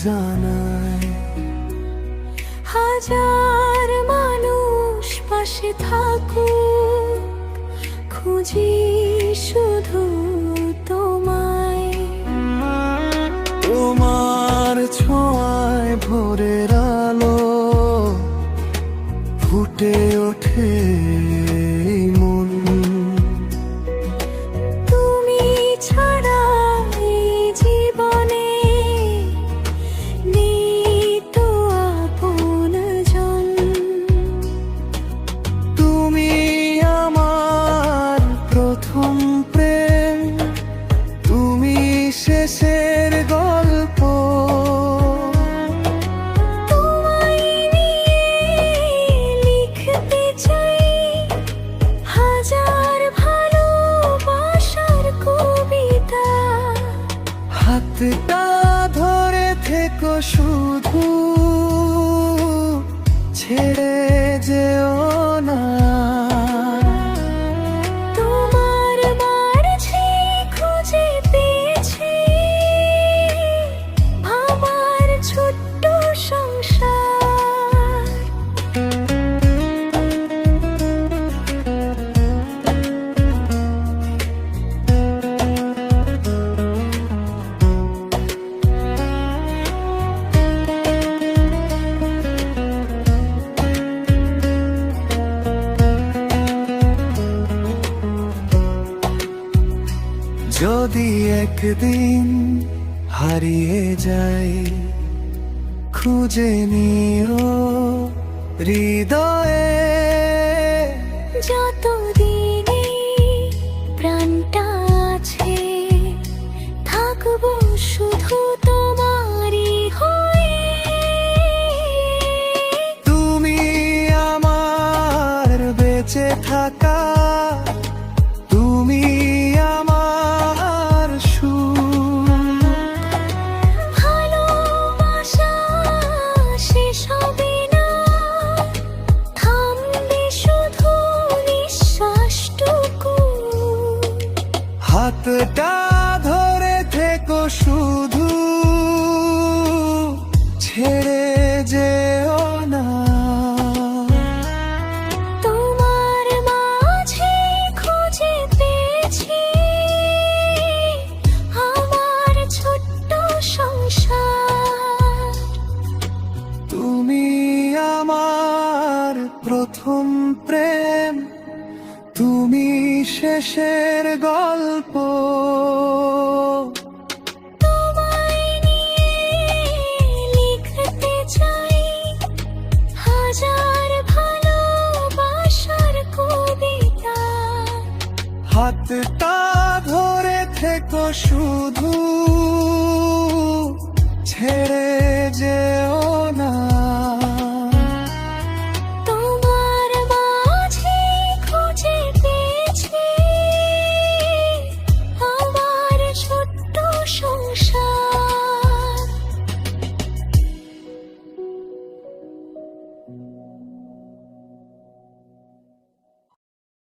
জানায়। হাজার মানুষ পাশে থাকুক, খুঁজি শুধু তোমায়। তোমার ছোঁয়ায় ভোরের আলো ফুটে ওঠে এই মন। তুমি ছাড়া এই জীবনে নেই তো আপনজন। তুমি আমার প্রথম প্রেম, তুমি শেষের গল্প। তোমায় নিয়ে লিখতে চাই হাজার ভালোবাসার কবিতা। হাতটা ধরে থেকো শুধু, ছেড়ে যেও না। তোমার মাঝে খুঁজে পেয়েছি আমার ছোট্ট সংসার। যদি একদিন হারিয়ে যাই, খুঁজে নিও হৃদয়ে। যতদিনে প্রাণটা আছে থাকবো শুধু তোমারই হয়ে। তুমি আমার বেঁচে থাকা, তুমি আমার সুখ। ভালোবাসা শেষ হবে না, থামবে শুধু নিঃশ্বাসটুকু। হাতটা ধরে থেকো শুধু, ছেড়ে যেও না। তোমার মাঝে খুঁজে পেয়েছি আমার ছোট্ট সংসার। তুমি আমার প্রথম প্রেম, তুমি শেষের গল্প।